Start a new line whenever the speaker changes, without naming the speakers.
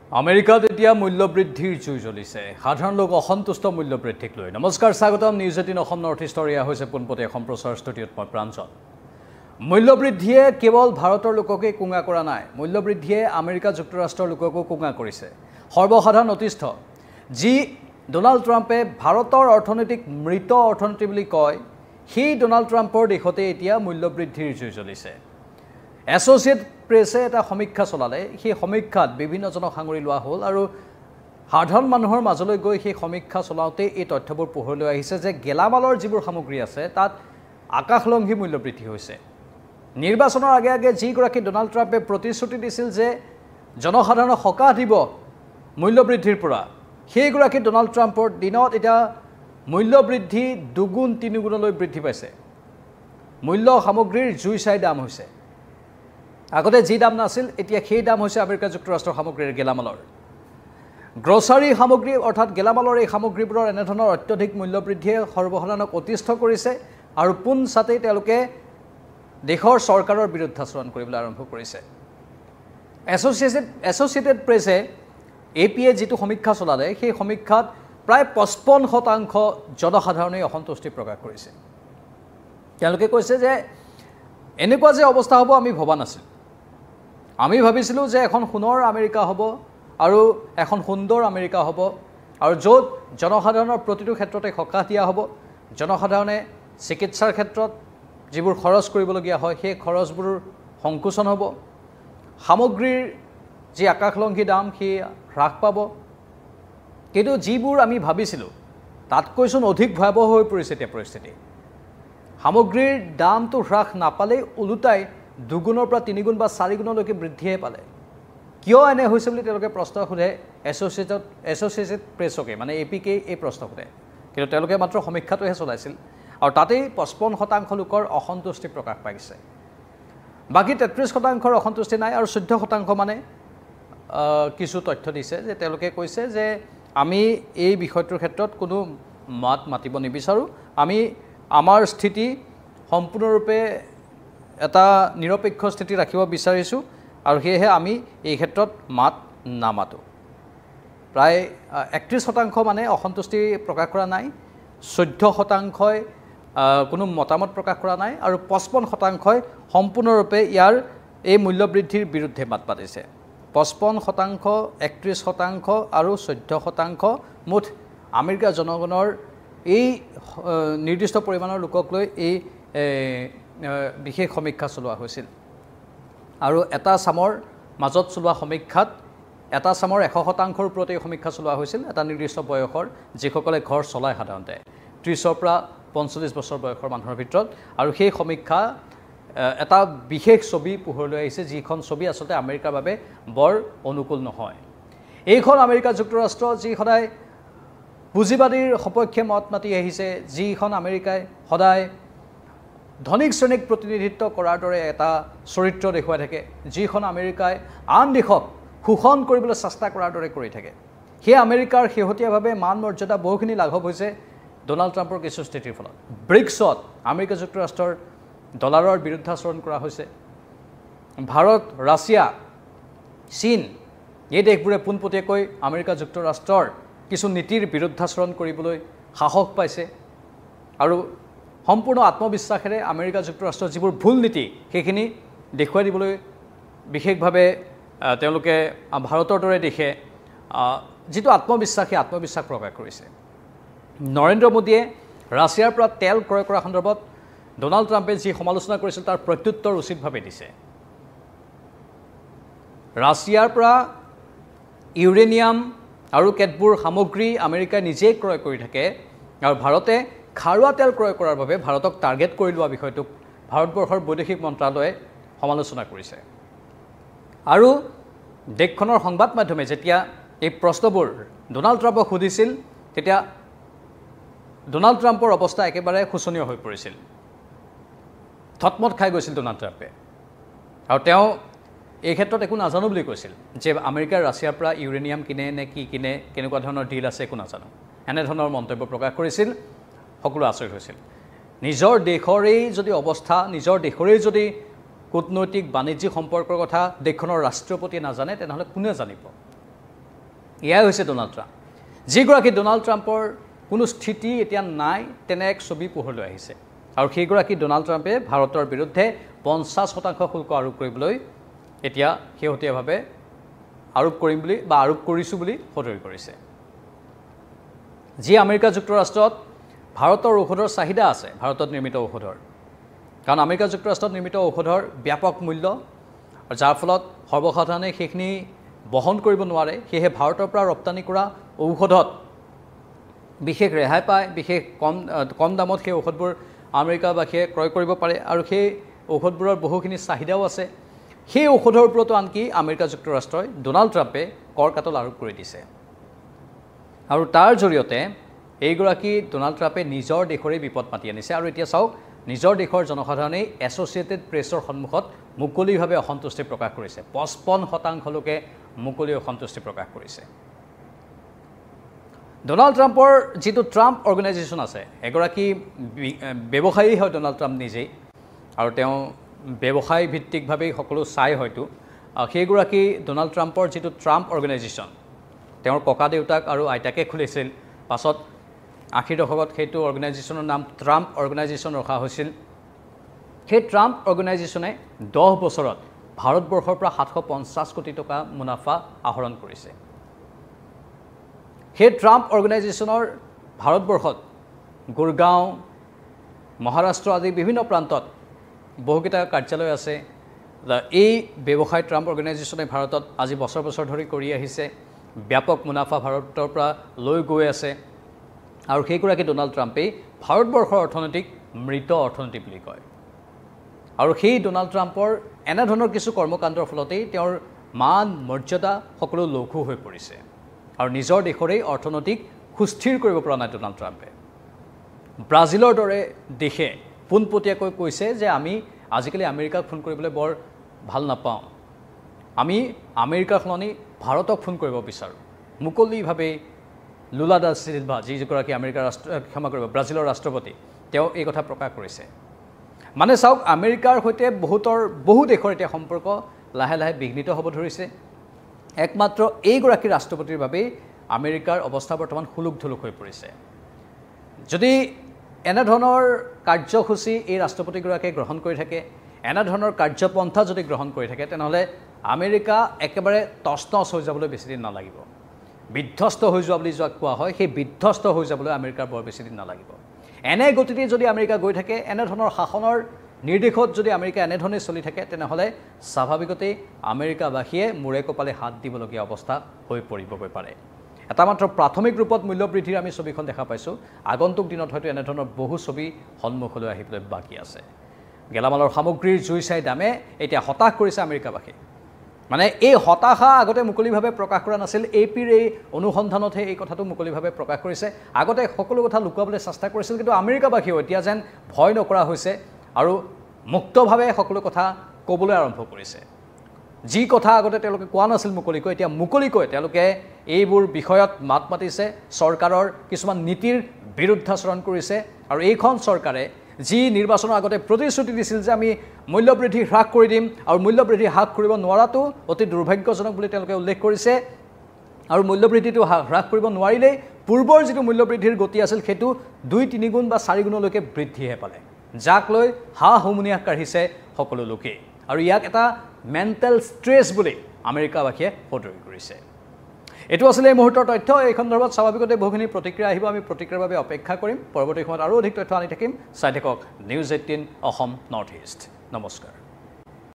আমেৰিকাত এতিয়া মূল্যবৃদ্ধিৰ জুই জ্বলিছে সাধাৰণ লোক অসন্তুষ্ট মূল্যবৃদ্ধিক লৈ নমস্কাৰ স্বাগতম নিউজ 18 অসম নৰ্থ ইষ্টৰ এয়া হৈছে পোনপটীয়া সম্প্ৰচাৰ ষ্টুডিঅ'ত মই প্ৰাঞ্জল মূল্যবৃদ্ধিয়ে কেৱল ভাৰতৰ লোককে কুঙা কৰা নাই মূল্যবৃদ্ধিয়ে আমেৰিকা যুক্তৰাষ্ট্ৰৰ লোককো কুঙা কৰিছে সৰ্বসাধাৰণ অতিষ্ঠ যি ডোনাল্ড ট্ৰাম্পে ভাৰতৰ অৰ্থনৈতিক মৃত অৰ্থনীতি বুলি কয় সেই ডোনাল্ড ট্ৰাম্পৰ দেশতে এতিয়া মূল্যবৃদ্ধিৰ জুই জ্বলিছে এছ'চিয়েট প্ৰেছে এটা সমীক্ষা চলালে সেই সমীক্ষাত বিভিন্নজনক সাঙুৰি লোৱা হ'ল আৰু সাধাৰণ মানুহৰ মাজলৈ গৈ সেই সমীক্ষা চলাওঁতে এই তথ্যবোৰ পোহৰলৈ আহিছে যে গেলামালৰ যিবোৰ সামগ্ৰী আছে তাত আকাশলংঘী মূল্যবৃদ্ধি হৈছে নিৰ্বাচনৰ আগে আগে যিগৰাকী ডোনাল্ড ট্ৰাম্পে প্ৰতিশ্ৰুতি দিছিল যে জনসাধাৰণক সকাহ দিব মূল্যবৃদ্ধিৰ পৰা সেইগৰাকী ডোনাল্ড ট্ৰাম্পৰ দিনত এতিয়া মূল্যবৃদ্ধি দুগুণ তিনিগুণলৈ বৃদ্ধি পাইছে মূল্য সামগ্ৰীৰ জুই চাই দাম হৈছে আগতে যি দাম নাছিল এতিয়া সেই দাম হৈছে আমেৰিকা যুক্তৰাষ্ট্ৰৰ সামগ্ৰীৰ গেলামালৰ গ্ৰছাৰী সামগ্ৰী অৰ্থাৎ গেলামালৰ এই সামগ্ৰীবোৰৰ এনেধৰণৰ অত্যধিক মূল্যবৃদ্ধিয়ে সৰ্বসাধাৰণক অতিষ্ঠ কৰিছে আৰু পোনচাতেই তেওঁলোকে দেশৰ চৰকাৰৰ বিৰুদ্ধাচৰণ কৰিবলৈ আৰম্ভ কৰিছে এছ'চিয়েটেড প্ৰেছে এপিএ যিটো সমীক্ষা চলালে সেই সমীক্ষাত প্ৰায় 55% জনসাধাৰণে অসন্তুষ্টি প্ৰকাশ কৰিছে তেওঁলোকে কৈছে যে এনেকুৱা যে অৱস্থা হ'ব আমি ভবা নাছিল আমি ভাবিছিলোঁ যে এখন সোণৰ আমেৰিকা হ'ব আৰু এখন সুন্দৰ আমেৰিকা হ'ব আৰু য'ত জনসাধাৰণৰ প্ৰতিটো ক্ষেত্ৰতে সকাহ দিয়া হ'ব জনসাধাৰণে চিকিৎসাৰ ক্ষেত্ৰত যিবোৰ খৰচ কৰিবলগীয়া হয় সেই খৰচবোৰ সংকোচন হ'ব সামগ্ৰীৰ যি আকাশলংঘী দাম সেই হ্ৰাস পাব কিন্তু যিবোৰ আমি ভাবিছিলোঁ তাতকৈচোন অধিক ভয়াৱহ হৈ পৰিছে এতিয়া পৰিস্থিতি সামগ্ৰীৰ দামটো হ্ৰাস নাপালেই ওলোটাই দুগুণৰ পৰা তিনিগুণ বা চাৰিগুণলৈকে বৃদ্ধিহে পালে কিয় এনে হৈছে বুলি তেওঁলোকে প্ৰশ্ন সোধে এছ'চিয়েটেড প্ৰেছকে মানে এপিকে এই প্ৰশ্ন সোধে কিন্তু তেওঁলোকে মাত্ৰ সমীক্ষাটোহে চলাইছিল আৰু তাতেই 55% লোকৰ অসন্তুষ্টি প্ৰকাশ পাইছে বাকী 33%ৰ অসন্তুষ্টি নাই আৰু 14% মানে কিছু তথ্য দিছে যে তেওঁলোকে কৈছে যে আমি এই বিষয়টোৰ ক্ষেত্ৰত কোনো মাত মাতিব নিবিচাৰোঁ আমি আমাৰ স্থিতি সম্পূৰ্ণৰূপে এটা নিৰপেক্ষ স্থিতি ৰাখিব বিচাৰিছোঁ আৰু সেয়েহে আমি এই ক্ষেত্ৰত মাত নামাতোঁ প্ৰায় 31% মানে অসন্তুষ্টি প্ৰকাশ কৰা নাই 14%ই কোনো মতামত প্ৰকাশ কৰা নাই আৰু 55%ই সম্পূৰ্ণৰূপে ইয়াৰ এই মূল্যবৃদ্ধিৰ বিৰুদ্ধে মাত মাতিছে 55%, 31% আৰু 14% মুঠ আমেৰিকাৰ জনগণৰ এই নিৰ্দিষ্ট পৰিমাণৰ লোকক লৈ এই বিশেষ সমীক্ষা চলোৱা হৈছিল আৰু এটা চামৰ মাজত চলোৱা সমীক্ষাত এটা চামৰ 100%ৰ ওপৰত এই সমীক্ষা চলোৱা হৈছিল এটা নিৰ্দিষ্ট বয়সৰ যিসকলে ঘৰ চলায় সাধাৰণতে 30ৰ পৰা 45 বছৰ বয়সৰ মানুহৰ ভিতৰত আৰু সেই সমীক্ষা এটা বিশেষ ছবি পোহৰলৈ আহিছে যিখন ছবি আচলতে আমেৰিকাৰ বাবে বৰ অনুকূল নহয় এইখন আমেৰিকা যুক্তৰাষ্ট্ৰ যি সদায় পুঁজিবাদীৰ সপক্ষে মত মাতি আহিছে যিখন আমেৰিকাই সদায় ধনিক শ্ৰেণীক প্ৰতিনিধিত্ব কৰাৰ দৰে এটা চৰিত্ৰ দেখুৱাই থাকে যিখন আমেৰিকাই আন দেশক শোষণ কৰিবলৈ চেষ্টা কৰাৰ দৰে কৰি থাকে সেই আমেৰিকাৰ শেহতীয়াভাৱে মান মৰ্যাদা বহুখিনি লাঘৱ হৈছে ডোনাল্ড ট্ৰাম্পৰ কিছু স্থিতিৰ ফলত ব্ৰিক্সত আমেৰিকা যুক্তৰাষ্ট্ৰৰ ডলাৰৰ বিৰুদ্ধাচৰণ কৰা হৈছে ভাৰত ৰাছিয়া চীন এই দেশবোৰে পোনপটীয়াকৈ আমেৰিকা যুক্তৰাষ্ট্ৰৰ কিছু নীতিৰ বিৰুদ্ধাচৰণ কৰিবলৈ সাহস পাইছে আৰু সম্পূৰ্ণ আত্মবিশ্বাসেৰে আমেৰিকা যুক্তৰাষ্ট্ৰৰ যিবোৰ ভুল নীতি সেইখিনি দেখুৱাই দিবলৈ বিশেষভাৱে তেওঁলোকে ভাৰতৰ দৰে দেশে যিটো আত্মবিশ্বাস সেই আত্মবিশ্বাস প্ৰকাশ কৰিছে নৰেন্দ্ৰ মোদীয়ে ৰাছিয়াৰ পৰা তেল ক্ৰয় কৰা সন্দৰ্ভত ডোনাল্ড ট্ৰাম্পে যি সমালোচনা কৰিছিল তাৰ প্ৰত্যুত্তৰ উচিতভাৱে দিছে ৰাছিয়াৰ পৰা ইউৰেনিয়াম আৰু কেতবোৰ সামগ্ৰী আমেৰিকাই নিজেই ক্ৰয় কৰি থাকে আৰু ভাৰতে খাৰুৱা তেল ক্ৰয় কৰাৰ বাবে ভাৰতক টাৰ্গেট কৰি লোৱা বিষয়টোক ভাৰতবৰ্ষৰ বৈদেশিক মন্ত্ৰালয়ে সমালোচনা কৰিছে আৰু দেশখনৰ সংবাদ মাধ্যমে যেতিয়া এই প্ৰশ্নবোৰ ডোনাল্ড ট্ৰাম্পক সুধিছিল তেতিয়া ডোনাল্ড ট্ৰাম্পৰ অৱস্থা একেবাৰে শোচনীয় হৈ পৰিছিল থতমত খাই গৈছিল ডোনাল্ড ট্ৰাম্পে আৰু তেওঁ এই ক্ষেত্ৰত একো নাজানো বুলি কৈছিল যে আমেৰিকাৰ ৰাছিয়াৰ পৰা ইউৰেনিয়াম কিনে নে কি কিনে কেনেকুৱা ধৰণৰ ডিল আছে একো নাজানো এনেধৰণৰ মন্তব্য প্ৰকাশ কৰিছিল সকলো আচৰিত হৈছিল নিজৰ দেশৰেই যদি অৱস্থা নিজৰ দেশৰেই যদি কূটনৈতিক বাণিজ্যিক সম্পৰ্কৰ কথা দেশখনৰ ৰাষ্ট্ৰপতিয়ে নাজানে তেনেহ'লে কোনে জানিব এয়াই হৈছে ডোনাল্ড ট্ৰাম্প যিগৰাকী ডোনাল্ড ট্ৰাম্পৰ কোনো স্থিতি এতিয়া নাই তেনে এক ছবি পোহৰলৈ আহিছে আৰু সেইগৰাকী ডোনাল্ড ট্ৰাম্পে ভাৰতৰ বিৰুদ্ধে 50% শুল্ক আৰোপ কৰিবলৈ এতিয়া শেহতীয়াভাৱে আৰোপ কৰিম বুলি বা আৰোপ কৰিছোঁ বুলি সদৰি কৰিছে যি আমেৰিকা যুক্তৰাষ্ট্ৰত ভাৰতৰ ঔষধৰ চাহিদা আছে ভাৰতত নিৰ্মিত ঔষধৰ কাৰণ আমেৰিকা যুক্তৰাষ্ট্ৰত নিৰ্মিত ঔষধৰ ব্যাপক মূল্য যাৰ ফলত সৰ্বসাধাৰণে সেইখিনি বহন কৰিব নোৱাৰে সেয়েহে ভাৰতৰ পৰা ৰপ্তানি কৰা ঔষধত বিশেষ ৰেহাই পায় বিশেষ কম দামত সেই ঔষধবোৰ আমেৰিকাবাসীয়ে ক্ৰয় কৰিব পাৰে আৰু সেই ঔষধবোৰৰ বহুখিনি চাহিদাও আছে সেই ঔষধৰ ওপৰতো আনকি আমেৰিকা যুক্তৰাষ্ট্ৰই ডোনাল্ড ট্ৰাম্পে কৰ কাটল আৰোপ কৰি দিছে আৰু তাৰ জৰিয়তে এইগৰাকী ডোনাল্ড ট্ৰাম্পে নিজৰ দেশৰে বিপদ মাতি আনিছে আৰু এতিয়া চাওক নিজৰ দেশৰ জনসাধাৰণে এছ'চিয়েটেড প্ৰেছৰ সন্মুখত মুকলিভাৱে অসন্তুষ্টি প্ৰকাশ কৰিছে 55% লোকে মুকলি অসন্তুষ্টি প্ৰকাশ কৰিছে ডোনাল্ড ট্ৰাম্পৰ যিটো ট্ৰাম্প অৰ্গেনাইজেশ্যন আছে এগৰাকী ব্যৱসায়ী হয় ডোনাল্ড ট্ৰাম্প নিজেই আৰু তেওঁ ব্যৱসায় ভিত্তিকভাৱেই সকলো চাই হয়তো সেইগৰাকী ডোনাল্ড ট্ৰাম্পৰ যিটো ট্ৰাম্প অৰ্গেনাইজেশ্যন তেওঁৰ ককা দেউতাক আৰু আইতাকে খুলিছিল পাছত 80 দশকত সেইটো অৰ্গেনাইজেশ্যনৰ নাম ট্ৰাম্প অৰ্গেনাইজেশ্যন ৰখা হৈছিল সেই ট্ৰাম্প অৰ্গেনাইজেশ্যনে 10 বছৰত ভাৰতবৰ্ষৰ পৰা 750 কোটি টকা মুনাফা আহৰণ কৰিছে সেই ট্ৰাম্প অৰ্গেনাইজেশ্যনৰ ভাৰতবৰ্ষত গুৰগাঁও মহাৰাষ্ট্ৰ আদি বিভিন্ন প্ৰান্তত বহুকেইটা কাৰ্যালয় আছে এই ব্যৱসায় ট্ৰাম্প অৰ্গেনাইজেশ্যনে ভাৰতত আজি বছৰ বছৰ ধৰি কৰি আহিছে ব্যাপক মুনাফা ভাৰতৰ পৰা লৈ গৈ আছে আৰু সেইগৰাকী ডোনাল্ড ট্ৰাম্পেই ভাৰতবৰ্ষৰ অৰ্থনৈতিক মৃত অৰ্থনীতি বুলি কয় আৰু সেই ডোনাল্ড ট্ৰাম্পৰ এনেধৰণৰ কিছু কৰ্মকাণ্ডৰ ফলতেই তেওঁৰ মান মৰ্যাদা সকলো লঘু হৈ পৰিছে আৰু নিজৰ দেশৰেই অৰ্থনৈতিক সুস্থিৰ কৰিব পৰা নাই ডোনাল্ড ট্ৰাম্পে ব্ৰাজিলৰ দৰে দেশে পোনপটীয়াকৈ কৈছে যে আমি আজিকালি আমেৰিকাক ফোন কৰিবলৈ বৰ ভাল নাপাওঁ আমি আমেৰিকাৰ সলনি ভাৰতক ফোন কৰিব বিচাৰোঁ মুকলিভাৱে লুলা দা চিলভা যিগৰাকী আমেৰিকাৰ ক্ষমা কৰিব ব্ৰাজিলৰ ৰাষ্ট্ৰপতি তেওঁ এই কথা প্ৰকাশ কৰিছে মানে চাওক আমেৰিকাৰ সৈতে বহু দেশৰ এতিয়া সম্পৰ্ক লাহে লাহে বিঘ্নিত হ'ব ধৰিছে একমাত্ৰ এইগৰাকী ৰাষ্ট্ৰপতিৰ বাবেই আমেৰিকাৰ অৱস্থা বৰ্তমান হুলুক-ধুলুক হৈ পৰিছে যদি এনেধৰণৰ কাৰ্যসূচী এই ৰাষ্ট্ৰপতিগৰাকীয়ে গ্ৰহণ কৰি থাকে এনেধৰণৰ কাৰ্যপন্থা যদি গ্ৰহণ কৰি থাকে তেনেহ'লে আমেৰিকা একেবাৰে তছনছ হৈ যাবলৈ বেছিদিন নালাগিব বিধ্বস্ত হৈ যোৱা বুলি যাক কোৱা হয় সেই বিধ্বস্ত হৈ যাবলৈ আমেৰিকাৰ বৰ বেছিদিন নালাগিব এনে গতিতে যদি আমেৰিকা গৈ থাকে এনেধৰণৰ শাসনৰ নিৰ্দেশত যদি আমেৰিকা এনেধৰণে চলি থাকে তেনেহ'লে স্বাভাৱিকতেই আমেৰিকাবাসীয়ে মূৰে কপালে হাত দিবলগীয়া অৱস্থা হৈ পৰিবগৈ পাৰে এটা মাত্ৰ প্ৰাথমিক ৰূপত মূল্যবৃদ্ধিৰ আমি ছবিখন দেখা পাইছোঁ আগন্তুক দিনত হয়তো এনেধৰণৰ বহু ছবি সন্মুখলৈ আহিবলৈ বাকী আছে গেলামালৰ সামগ্ৰীৰ জুই চাই দামে এতিয়া হতাশ কৰিছে আমেৰিকাবাসী মানে এই হতাশা আগতে মুকলিভাৱে প্ৰকাশ কৰা নাছিল এপিৰ এই অনুসন্ধানতহে এই কথাটো মুকলিভাৱে প্ৰকাশ কৰিছে আগতে সকলো কথা লুকুৱাবলৈ চেষ্টা কৰিছিল কিন্তু আমেৰিকাবাসীও এতিয়া যেন ভয় নকৰা হৈছে আৰু মুক্তভাৱে সকলো কথা ক'বলৈ আৰম্ভ কৰিছে যি কথা আগতে তেওঁলোকে কোৱা নাছিল মুকলিকৈ এতিয়া মুকলিকৈ তেওঁলোকে এইবোৰ বিষয়ত মাত মাতিছে চৰকাৰৰ কিছুমান নীতিৰ বিৰুদ্ধাচৰণ কৰিছে আৰু এইখন চৰকাৰে যি নিৰ্বাচনৰ আগতে প্ৰতিশ্ৰুতি দিছিল যে আমি মূল্যবৃদ্ধি হ্ৰাস কৰি দিম আৰু মূল্যবৃদ্ধি হ্ৰাস কৰিব নোৱাৰাটো অতি দুৰ্ভাগ্যজনক বুলি তেওঁলোকে উল্লেখ কৰিছে আৰু মূল্যবৃদ্ধিটো হ্ৰাস কৰিব নোৱাৰিলেই পূৰ্বৰ যিটো মূল্যবৃদ্ধিৰ গতি আছিল সেইটো 2-3 গুণ বা 4 গুণলৈকে বৃদ্ধিহে পালে যাক লৈ হুমুনিয়াহ কাঢ়িছে সকলো লোকে আৰু ইয়াক এটা মেণ্টেল ষ্ট্ৰেছ বুলি আমেৰিকাবাসীয়ে সদৰি কৰিছে এটো আসলে এই মুহূৰ্তৰ তথ্য এই সন্দৰ্ভত স্বাভাৱিকতে বহুখিনি প্ৰতিক্ৰিয়া আহিব আমি প্ৰতিক্ৰিয়াৰ বাবে অপেক্ষা কৰিম পৰৱৰ্তী সময়ত আৰু অধিক তথ্য আনি থাকিম চাই থাকক নিউজ 18 অসম নৰ্থ ইষ্ট নমস্কাৰ